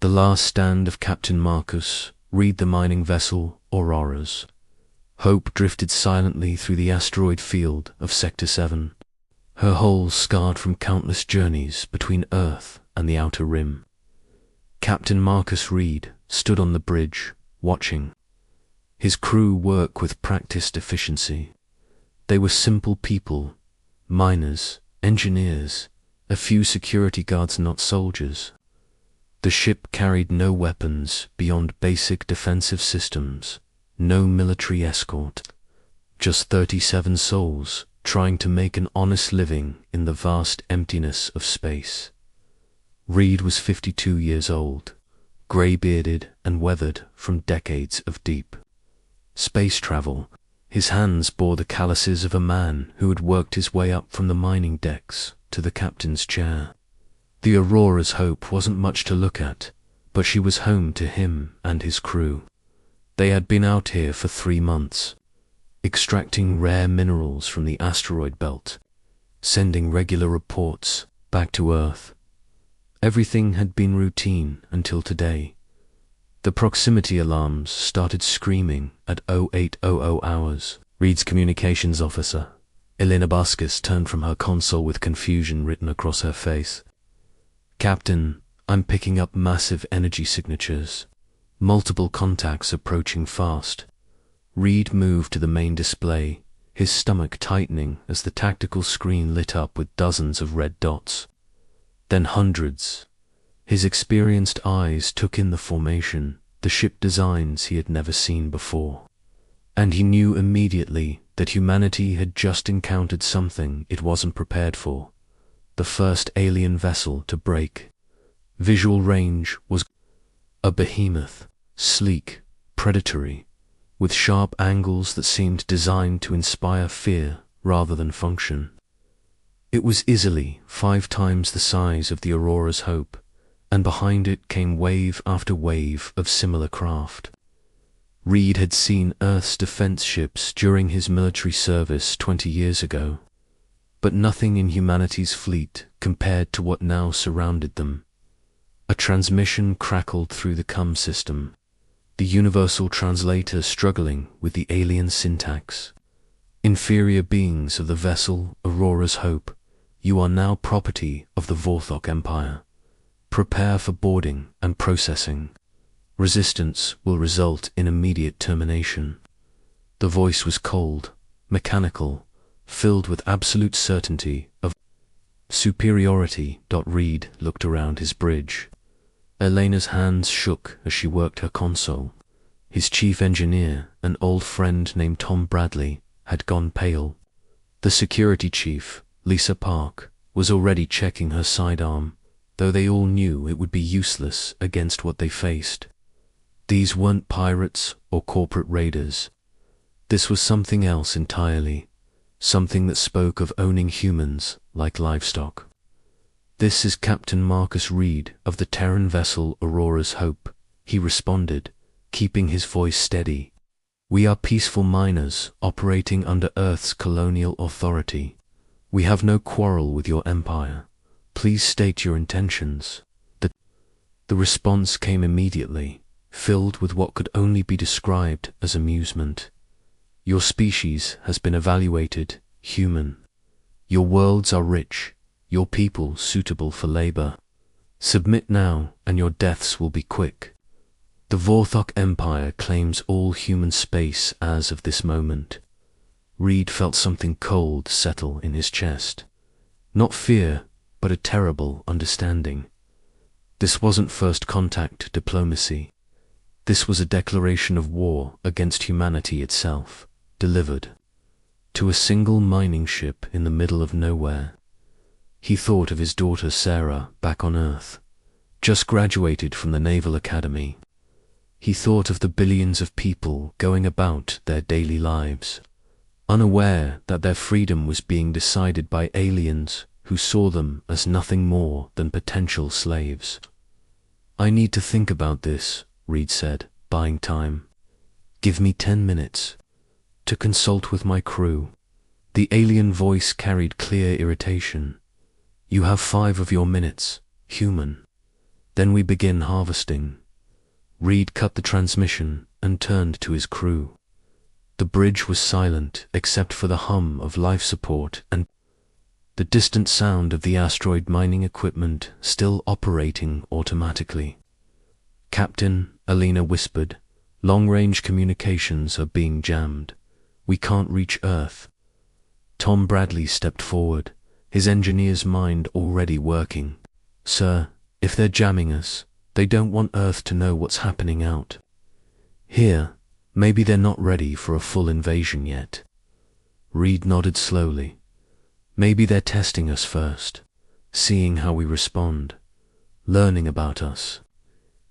The last stand of Captain Marcus, read the mining vessel Auroras. Hope drifted silently through the asteroid field of Sector 7, her hull scarred from countless journeys between Earth and the outer rim. Captain Marcus Reed stood on the bridge, watching. His crew work with practiced efficiency. They were simple people, miners, engineers, a few security guards, not soldiers. The ship carried no weapons beyond basic defensive systems, no military escort, just 37 souls trying to make an honest living in the vast emptiness of space. Reed was 52 years old, grey-bearded and weathered from decades of deep space travel. His hands bore the calluses of a man who had worked his way up from the mining decks to the captain's chair. The Aurora's Hope wasn't much to look at, but she was home to him and his crew. They had been out here for 3 months, extracting rare minerals from the asteroid belt, sending regular reports back to Earth. Everything had been routine until today. The proximity alarms started screaming at 0800 hours. Reed's communications officer, Elena Baskis, turned from her console with confusion written across her face. "Captain, I'm picking up massive energy signatures. Multiple contacts approaching fast." Reed moved to the main display, his stomach tightening as the tactical screen lit up with dozens of red dots. Then hundreds. His experienced eyes took in the formation, the ship designs he had never seen before. And he knew immediately that humanity had just encountered something it wasn't prepared for. The first alien vessel to break. Visual range was a behemoth, sleek, predatory, with sharp angles that seemed designed to inspire fear rather than function. It was easily 5 times the size of the Aurora's Hope, and behind it came wave after wave of similar craft. Reed had seen Earth's defense ships during his military service 20 years ago, but nothing in humanity's fleet compared to what now surrounded them. A transmission crackled through the CUM system, the universal translator struggling with the alien syntax. "Inferior beings of the vessel Aurora's Hope, you are now property of the Vorthok Empire. Prepare for boarding and processing. Resistance will result in immediate termination." The voice was cold, mechanical, filled with absolute certainty of superiority. Reed looked around his bridge. Elena's hands shook as she worked her console. His chief engineer, an old friend named Tom Bradley, had gone pale. The security chief, Lisa Park, was already checking her sidearm, though they all knew it would be useless against what they faced. These weren't pirates or corporate raiders. This was something else entirely, something that spoke of owning humans like livestock. "This is Captain Marcus Reed of the Terran vessel Aurora's Hope," he responded, keeping his voice steady. "We are peaceful miners operating under Earth's colonial authority. We have no quarrel with your empire. Please state your intentions." The response came immediately, filled with what could only be described as amusement. "Your species has been evaluated human. Your worlds are rich, your people suitable for labor. Submit now and your deaths will be quick. The Vorthok Empire claims all human space as of this moment." Reed felt something cold settle in his chest. Not fear, but a terrible understanding. This wasn't first contact diplomacy. This was a declaration of war against humanity itself, delivered to a single mining ship in the middle of nowhere. He thought of his daughter Sarah back on Earth, just graduated from the Naval Academy. He thought of the billions of people going about their daily lives, unaware that their freedom was being decided by aliens who saw them as nothing more than potential slaves. "I need to think about this," Reed said, buying time. "Give me 10 minutes to consult with my crew." The alien voice carried clear irritation. "You have 5 of your minutes, human." Then we begin harvesting. Reed cut the transmission and turned to his crew. The bridge was silent except for the hum of life support and the distant sound of the asteroid mining equipment still operating automatically. "Captain," Alina whispered, "long-range communications are being jammed. We can't reach Earth." Tom Bradley stepped forward, his engineer's mind already working. "Sir, if they're jamming us, they don't want Earth to know what's happening out here. Maybe they're not ready for a full invasion yet." Reed nodded slowly. "Maybe they're testing us first, seeing how we respond, learning about us."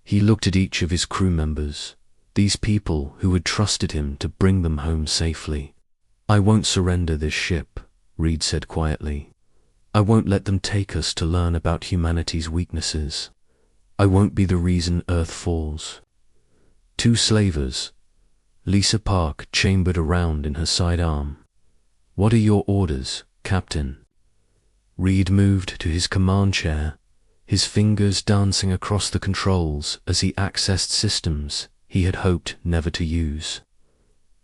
He looked at each of his crew members, these people who had trusted him to bring them home safely. "I won't surrender this ship," Reed said quietly. "I won't let them take us to learn about humanity's weaknesses. I won't be the reason Earth falls." Two slavers, Lisa Park, chambered around in her sidearm. "What are your orders, Captain?" Reed moved to his command chair, his fingers dancing across the controls as he accessed systems he had hoped never to use.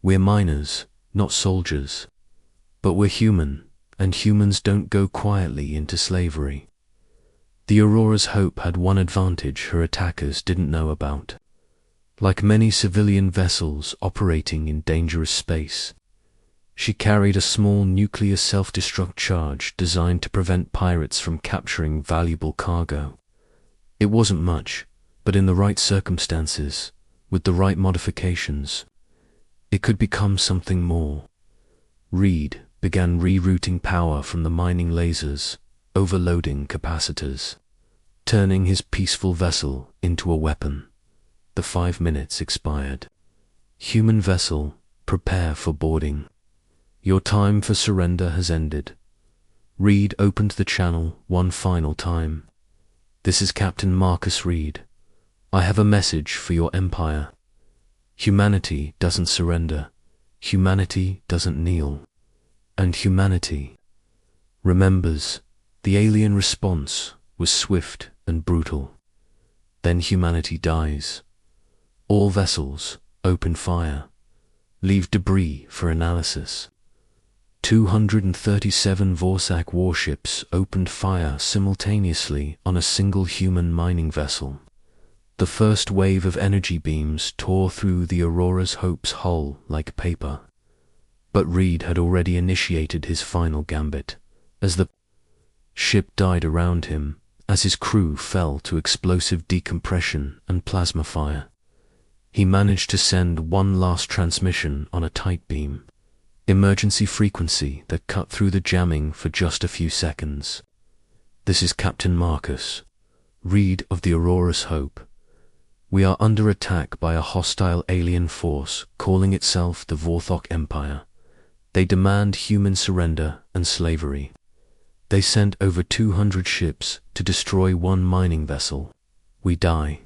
"We're miners, not soldiers. But we're human, and humans don't go quietly into slavery." The Aurora's Hope had one advantage her attackers didn't know about. Like many civilian vessels operating in dangerous space, she carried a small nuclear self-destruct charge designed to prevent pirates from capturing valuable cargo. It wasn't much, but in the right circumstances, with the right modifications, it could become something more. Reed began rerouting power from the mining lasers, overloading capacitors, turning his peaceful vessel into a weapon. The 5 minutes expired. "Human vessel, prepare for boarding. Your time for surrender has ended." Reed opened the channel one final time. "This is Captain Marcus Reed. I have a message for your empire. Humanity doesn't surrender. Humanity doesn't kneel. And humanity remembers." The alien response was swift and brutal. "Then humanity dies. All vessels, open fire. Leave debris for analysis." 237 Vorsak warships opened fire simultaneously on a single human mining vessel. The first wave of energy beams tore through the Aurora's Hope's hull like paper. But Reed had already initiated his final gambit. As the ship died around him, as his crew fell to explosive decompression and plasma fire, he managed to send one last transmission on a tight beam, emergency frequency that cut through the jamming for just a few seconds. "This is Captain Marcus Reed of the Aurora's Hope. We are under attack by a hostile alien force calling itself the Vorthok Empire. They demand human surrender and slavery. They sent over 200 ships to destroy one mining vessel. We die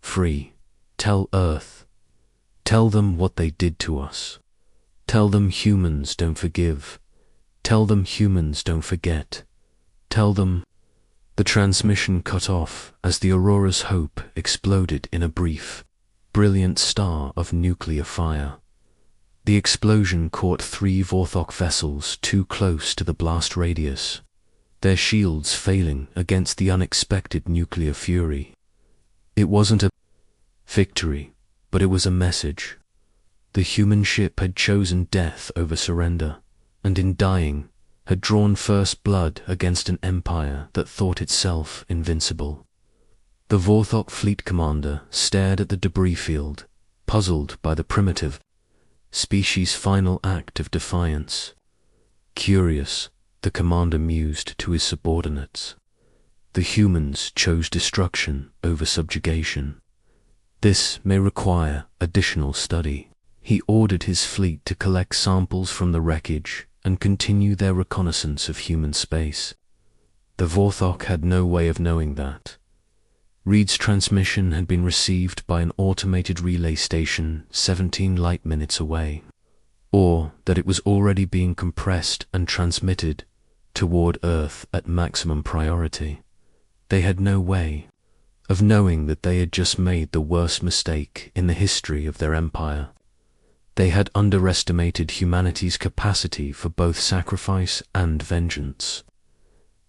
free. Tell Earth. Tell them what they did to us. Tell them humans don't forgive. Tell them humans don't forget. Tell them." The transmission cut off as the Aurora's Hope exploded in a brief, brilliant star of nuclear fire. The explosion caught 3 Vorthok vessels too close to the blast radius, their shields failing against the unexpected nuclear fury. It wasn't a victory, but it was a message. The human ship had chosen death over surrender, and in dying, had drawn first blood against an empire that thought itself invincible. The Vorthok fleet commander stared at the debris field, puzzled by the primitive species' final act of defiance. Curious, the commander mused to his subordinates. The humans chose destruction over subjugation. This may require additional study. He ordered his fleet to collect samples from the wreckage and continue their reconnaissance of human space. The Vorthok had no way of knowing that. Reed's transmission had been received by an automated relay station 17 light minutes away, or that it was already being compressed and transmitted toward Earth at maximum priority. They had no way. of knowing that they had just made the worst mistake in the history of their empire. They had underestimated humanity's capacity for both sacrifice and vengeance.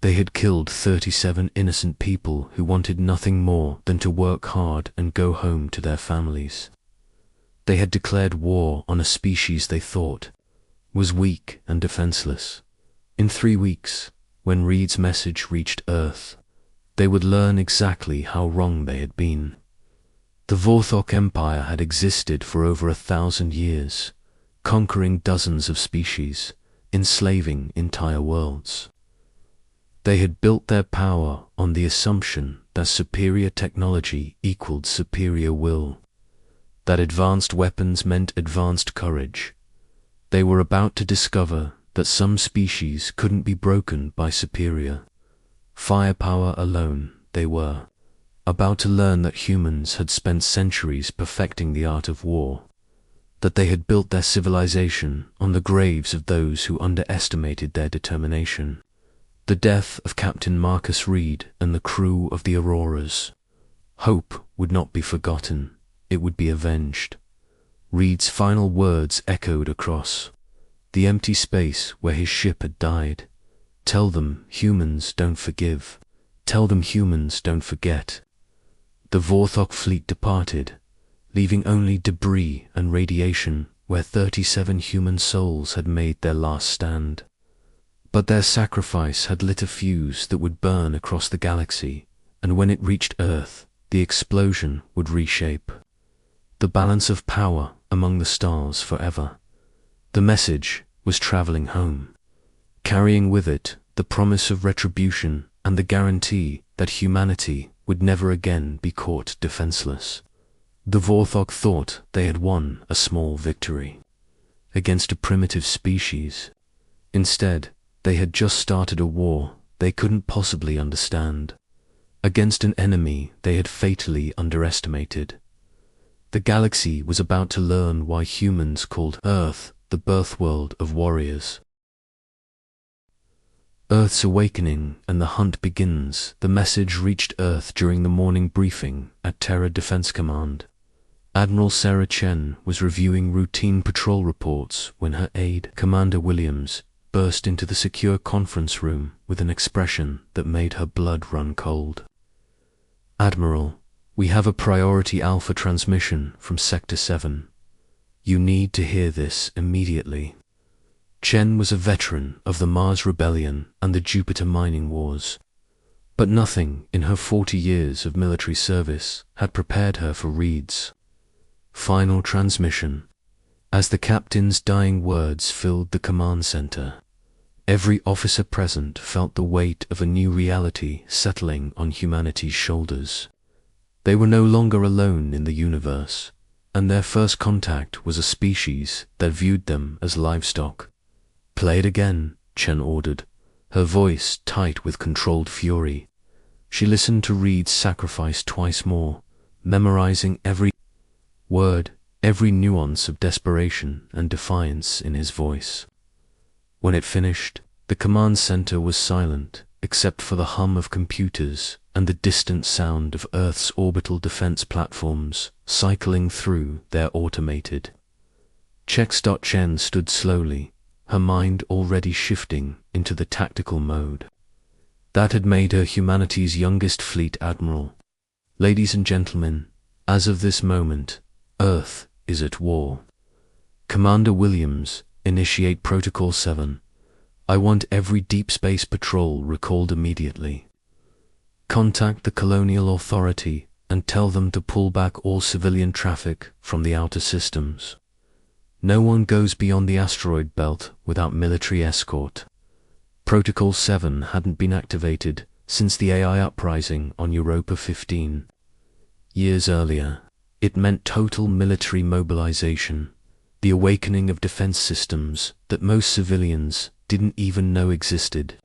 They had killed 37 innocent people who wanted nothing more than to work hard and go home to their families. They had declared war on a species they thought was weak and defenseless. In 3 weeks, when Reed's message reached Earth, they would learn exactly how wrong they had been. The Vorthok Empire had existed for over 1,000 years, conquering dozens of species, enslaving entire worlds. They had built their power on the assumption that superior technology equaled superior will, that advanced weapons meant advanced courage. They were about to discover that some species couldn't be broken by superior firepower alone. They were about to learn that humans had spent centuries perfecting the art of war, that they had built their civilization on the graves of those who underestimated their determination. The death of Captain Marcus Reed and the crew of the Auroras. Hope would not be forgotten, it would be avenged. Reed's final words echoed across the empty space where his ship had died. Tell them humans don't forgive. Tell them humans don't forget. The Vorthok fleet departed, leaving only debris and radiation where 37 human souls had made their last stand. But their sacrifice had lit a fuse that would burn across the galaxy, and when it reached Earth, the explosion would reshape the balance of power among the stars forever. The message was traveling home, carrying with it the promise of retribution and the guarantee that humanity would never again be caught defenseless. The Vorthok thought they had won a small victory against a primitive species. Instead, they had just started a war they couldn't possibly understand, against an enemy they had fatally underestimated. The galaxy was about to learn why humans called Earth the birth world of warriors. Earth's awakening and the hunt begins. The message reached Earth during the morning briefing at Terra Defense Command. Admiral Sarah Chen was reviewing routine patrol reports when her aide, Commander Williams, burst into the secure conference room with an expression that made her blood run cold. "Admiral, we have a priority Alpha transmission from Sector 7. You need to hear this immediately." Chen was a veteran of the Mars Rebellion and the Jupiter mining wars, but nothing in her 40 years of military service had prepared her for Reed's final transmission. As the captain's dying words filled the command center, every officer present felt the weight of a new reality settling on humanity's shoulders. They were no longer alone in the universe, and their first contact was a species that viewed them as livestock. "Play it again," Chen ordered, her voice tight with controlled fury. She listened to Reed's sacrifice twice more, memorizing every word, every nuance of desperation and defiance in his voice. When it finished, the command center was silent, except for the hum of computers and the distant sound of Earth's orbital defense platforms cycling through their automated checks. Chen stood slowly, her mind already shifting into the tactical mode. That had made her humanity's youngest fleet admiral. "Ladies and gentlemen, as of this moment, Earth is at war. Commander Williams, initiate Protocol 7. I want every deep space patrol recalled immediately. Contact the Colonial Authority and tell them to pull back all civilian traffic from the outer systems. No one goes beyond the asteroid belt without military escort." Protocol 7 hadn't been activated since the AI uprising on Europa 15 years earlier. It meant total military mobilization, the awakening of defense systems that most civilians didn't even know existed.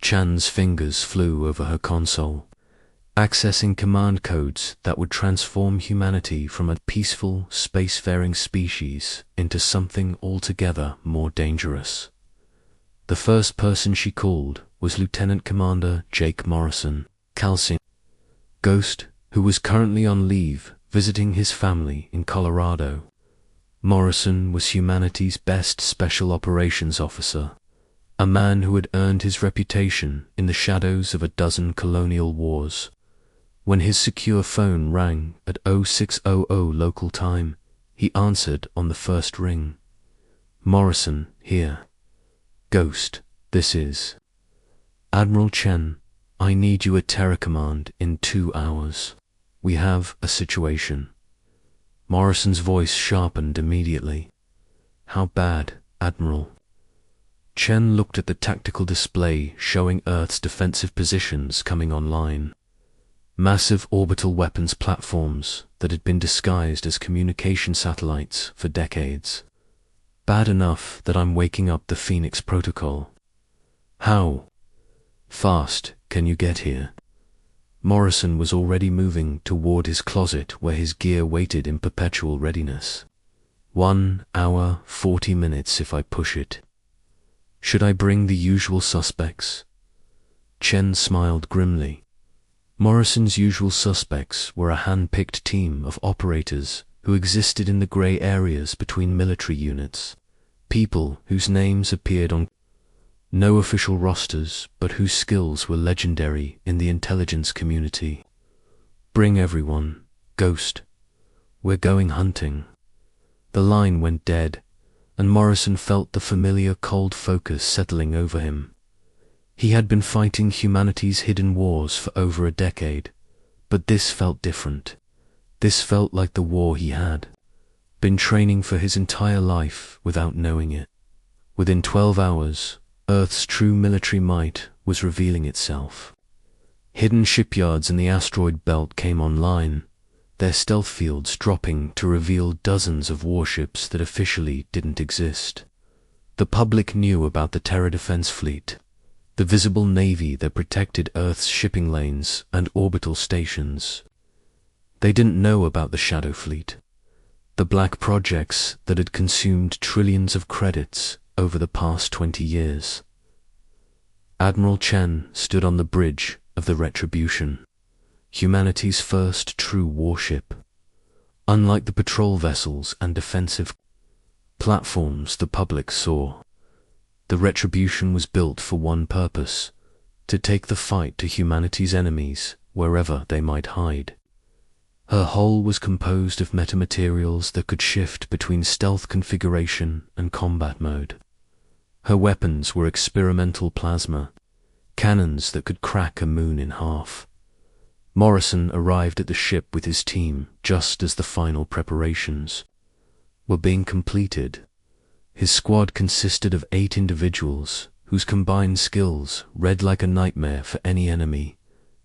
Chan's fingers flew over her console, accessing command codes that would transform humanity from a peaceful, spacefaring species into something altogether more dangerous. The first person she called was Lieutenant Commander Jake Morrison. "Calcine, Ghost, who was currently on leave visiting his family in Colorado. Morrison was humanity's best special operations officer, a man who had earned his reputation in the shadows of a dozen colonial wars. When his secure phone rang at 0600 local time, he answered on the first ring. Morrison, here. Ghost, this is Admiral Chen. I need you at Terror Command in 2 hours. We have a situation. Morrison's voice sharpened immediately. How bad, Admiral? Chen looked at the tactical display showing Earth's defensive positions coming online. Massive orbital weapons platforms that had been disguised as communication satellites for decades. Bad enough that I'm waking up the Phoenix Protocol. How fast can you get here? Morrison was already moving toward his closet where his gear waited in perpetual readiness. 1 hour, 40 minutes if I push it. Should I bring the usual suspects? Chen smiled grimly. Morrison's usual suspects were a hand-picked team of operators who existed in the grey areas between military units, people whose names appeared on no official rosters but whose skills were legendary in the intelligence community. Bring everyone, Ghost. We're going hunting. The line went dead, and Morrison felt the familiar cold focus settling over him. He had been fighting humanity's hidden wars for over a decade, but this felt different. This felt like the war he had been training for his entire life without knowing it. Within 12 hours, Earth's true military might was revealing itself. Hidden shipyards in the asteroid belt came online, their stealth fields dropping to reveal dozens of warships that officially didn't exist. The public knew about the Terra Defense Fleet, the visible navy that protected Earth's shipping lanes and orbital stations. They didn't know about the Shadow Fleet, the black projects that had consumed trillions of credits over the past 20 years. Admiral Chen stood on the bridge of the Retribution, humanity's first true warship. Unlike the patrol vessels and defensive platforms the public saw, the Retribution was built for one purpose: to take the fight to humanity's enemies wherever they might hide. Her hull was composed of metamaterials that could shift between stealth configuration and combat mode. Her weapons were experimental plasma, cannons that could crack a moon in half. Morrison arrived at the ship with his team just as the final preparations were being completed. His squad consisted of 8 individuals whose combined skills read like a nightmare for any enemy: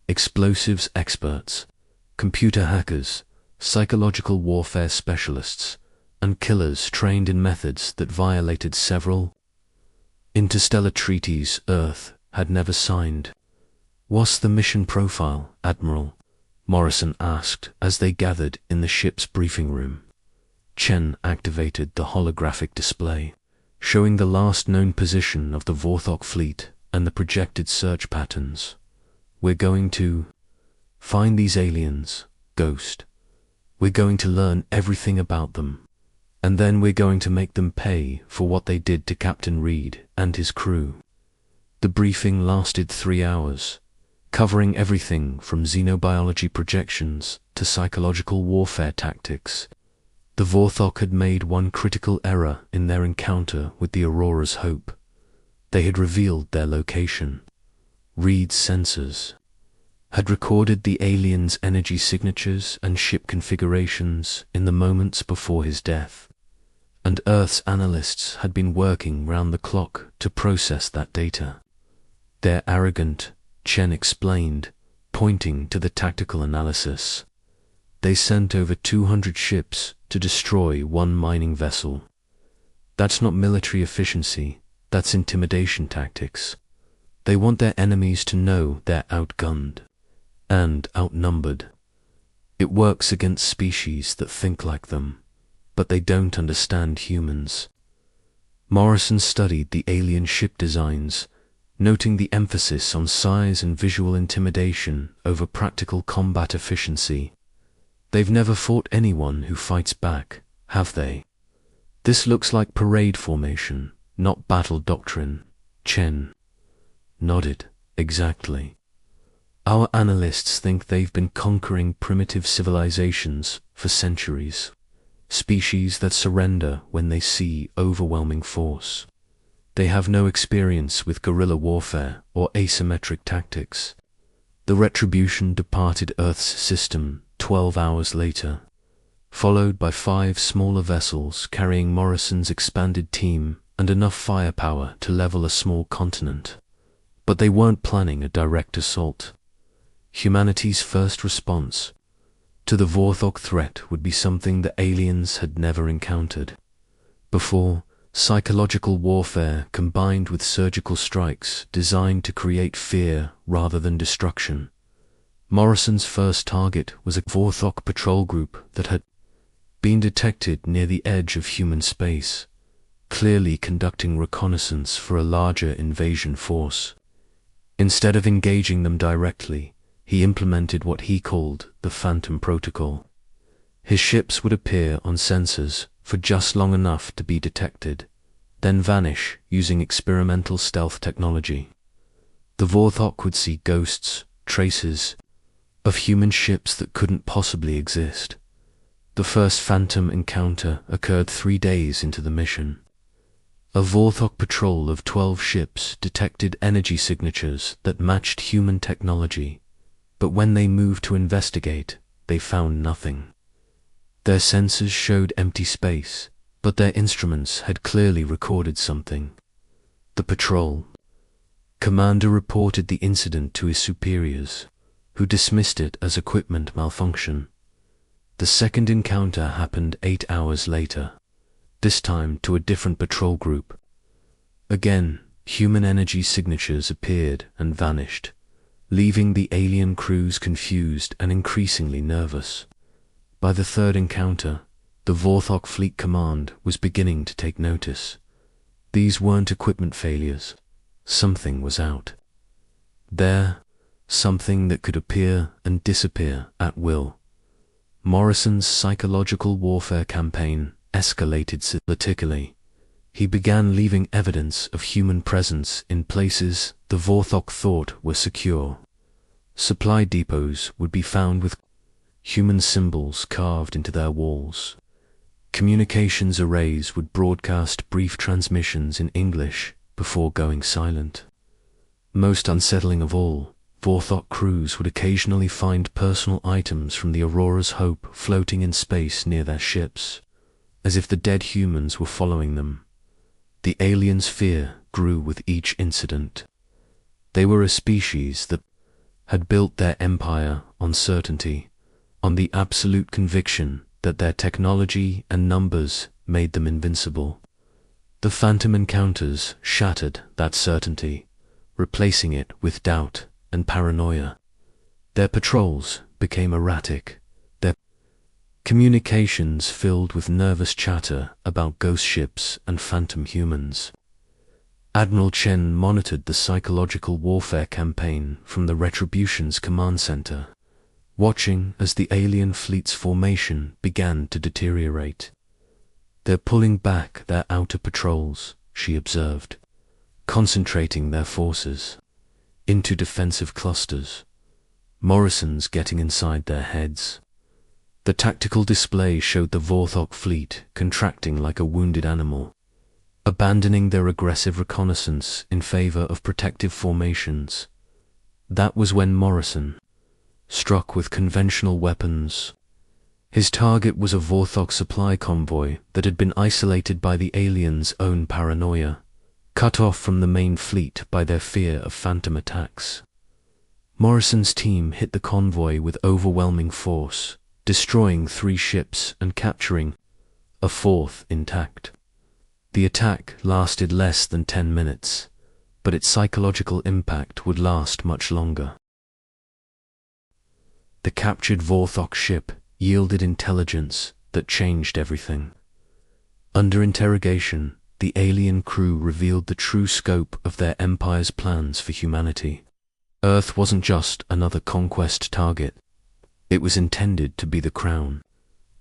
explosives experts, computer hackers, psychological warfare specialists, and killers trained in methods that violated several interstellar treaties Earth had never signed. "What's the mission profile, Admiral?" Morrison asked as they gathered in the ship's briefing room. Chen activated the holographic display, showing the last known position of the Vorthok fleet and the projected search patterns. "We're going to find these aliens, Ghost. We're going to learn everything about them, and then we're going to make them pay for what they did to Captain Reed and his crew." The briefing lasted 3 hours, covering everything from xenobiology projections to psychological warfare tactics. The Vorthok had made one critical error in their encounter with the Aurora's Hope. They had revealed their location. Reed's sensors had recorded the alien's energy signatures and ship configurations in the moments before his death, and Earth's analysts had been working round the clock to process that data. "They're arrogant," Chen explained, pointing to the tactical analysis. "They sent over 200 ships to destroy one mining vessel. That's not military efficiency, that's intimidation tactics. They want their enemies to know they're outgunned and outnumbered. It works against species that think like them, but they don't understand humans." Morrison studied the alien ship designs, noting the emphasis on size and visual intimidation over practical combat efficiency. "They've never fought anyone who fights back, have they? This looks like parade formation, not battle doctrine." Chen nodded. "Exactly. Our analysts think they've been conquering primitive civilizations for centuries, species that surrender when they see overwhelming force. They have no experience with guerrilla warfare or asymmetric tactics." The Retribution departed Earth's system 12 hours later, followed by 5 smaller vessels carrying Morrison's expanded team and enough firepower to level a small continent. But they weren't planning a direct assault. Humanity's first response to the Vorthok threat would be something the aliens had never encountered before: psychological warfare combined with surgical strikes designed to create fear rather than destruction. Morrison's first target was a Vorthok patrol group that had been detected near the edge of human space, clearly conducting reconnaissance for a larger invasion force. Instead of engaging them directly, he implemented what he called the Phantom Protocol. His ships would appear on sensors for just long enough to be detected, then vanish using experimental stealth technology. The Vorthok would see ghosts, traces of human ships that couldn't possibly exist. The first Phantom encounter occurred 3 days into the mission. A Vorthok patrol of 12 ships detected energy signatures that matched human technology, but when they moved to investigate, they found nothing. Their sensors showed empty space, but their instruments had clearly recorded something. The patrol commander reported the incident to his superiors, who dismissed it as equipment malfunction. The second encounter happened 8 hours later, this time to a different patrol group. Again, human energy signatures appeared and vanished, leaving the alien crews confused and increasingly nervous. By the third encounter, the Vorthok Fleet Command was beginning to take notice. These weren't equipment failures. Something was out there, something that could appear and disappear at will. Morrison's psychological warfare campaign escalated systematically. He began leaving evidence of human presence in places the Vorthok thought were secure. Supply depots would be found with human symbols carved into their walls. Communications arrays would broadcast brief transmissions in English before going silent. Most unsettling of all, Vorthok crews would occasionally find personal items from the Aurora's Hope floating in space near their ships, as if the dead humans were following them. The aliens' fear grew with each incident. They were a species that had built their empire on certainty, on the absolute conviction that their technology and numbers made them invincible. The Phantom encounters shattered that certainty, replacing it with doubt and paranoia. Their patrols became erratic, their communications filled with nervous chatter about ghost ships and phantom humans. Admiral Chen monitored the psychological warfare campaign from the Retribution's command center, watching as the alien fleet's formation began to deteriorate. "They're pulling back their outer patrols," she observed, "concentrating their forces into defensive clusters. Morrison's getting inside their heads." The tactical display showed the Vorthok fleet contracting like a wounded animal, abandoning their aggressive reconnaissance in favor of protective formations. That was when Morrison struck with conventional weapons. His target was a Vorthok supply convoy that had been isolated by the aliens' own paranoia, cut off from the main fleet by their fear of phantom attacks. Morrison's team hit the convoy with overwhelming force, destroying 3 ships and capturing a 4th intact. The attack lasted less than 10 minutes, but its psychological impact would last much longer. The captured Vorthok ship yielded intelligence that changed everything. Under interrogation, the alien crew revealed the true scope of their empire's plans for humanity. Earth wasn't just another conquest target. It was intended to be the crown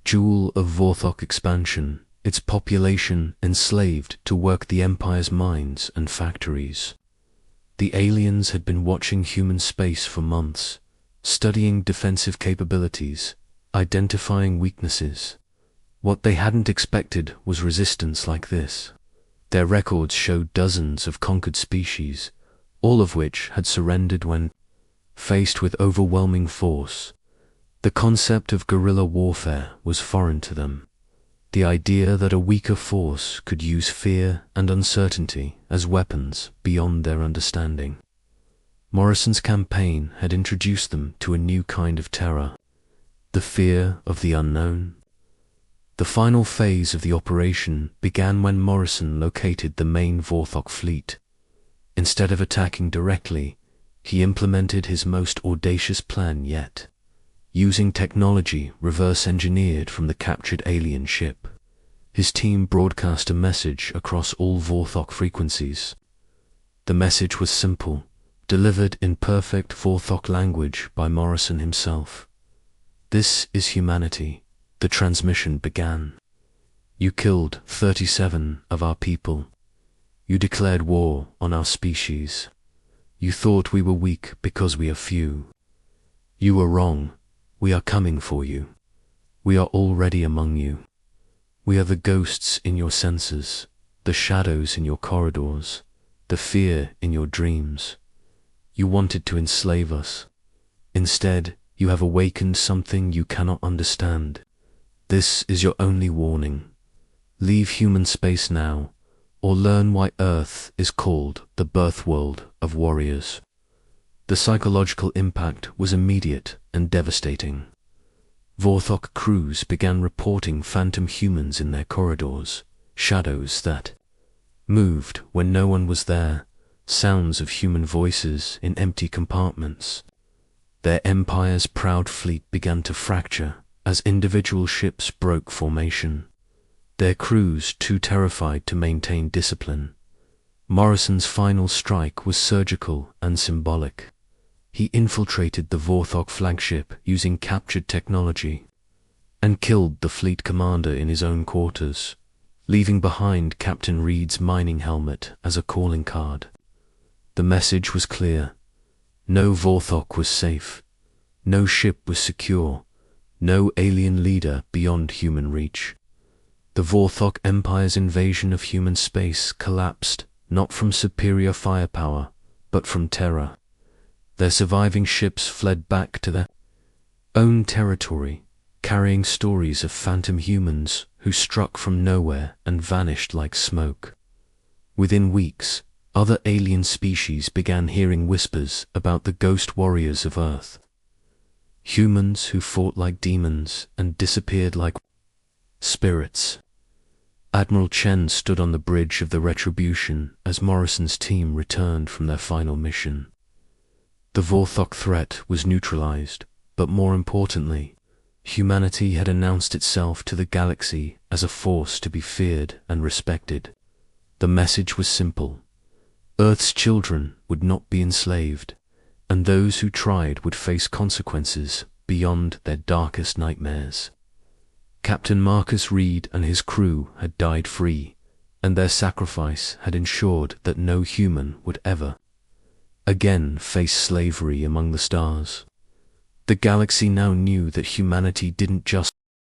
jewel of Vorthok expansion, its population enslaved to work the Empire's mines and factories. The aliens had been watching human space for months, studying defensive capabilities, identifying weaknesses. What they hadn't expected was resistance like this. Their records showed dozens of conquered species, all of which had surrendered when faced with overwhelming force. The concept of guerrilla warfare was foreign to them. The idea that a weaker force could use fear and uncertainty as weapons beyond their understanding. Morrison's campaign had introduced them to a new kind of terror, the fear of the unknown. The final phase of the operation began when Morrison located the main Vorthok fleet. Instead of attacking directly, he implemented his most audacious plan yet. Using technology reverse-engineered from the captured alien ship, his team broadcast a message across all Vorthok frequencies. The message was simple, delivered in perfect Vorthok language by Morrison himself. "This is humanity," the transmission began. "You killed 37 of our people. You declared war on our species. You thought we were weak because we are few. You were wrong. We are coming for you. We are already among you. We are the ghosts in your senses, the shadows in your corridors, the fear in your dreams. You wanted to enslave us. Instead, you have awakened something you cannot understand. This is your only warning. Leave human space now, or learn why Earth is called the birth world of warriors." The psychological impact was immediate and devastating. Vorthok crews began reporting phantom humans in their corridors, shadows that moved when no one was there, sounds of human voices in empty compartments. Their empire's proud fleet began to fracture as individual ships broke formation, their crews too terrified to maintain discipline. Morrison's final strike was surgical and symbolic. He infiltrated the Vorthok flagship using captured technology and killed the fleet commander in his own quarters, leaving behind Captain Reed's mining helmet as a calling card. The message was clear. No Vorthok was safe. No ship was secure. No alien leader beyond human reach. The Vorthok Empire's invasion of human space collapsed not from superior firepower, but from terror. Their surviving ships fled back to their own territory, carrying stories of phantom humans who struck from nowhere and vanished like smoke. Within weeks, other alien species began hearing whispers about the ghost warriors of Earth. Humans who fought like demons and disappeared like spirits. Admiral Chen stood on the bridge of the Retribution as Morrison's team returned from their final mission. The Vorthok threat was neutralized, but more importantly, humanity had announced itself to the galaxy as a force to be feared and respected. The message was simple. Earth's children would not be enslaved, and those who tried would face consequences beyond their darkest nightmares. Captain Marcus Reed and his crew had died free, and their sacrifice had ensured that no human would ever again face slavery among the stars. The galaxy now knew that humanity didn't just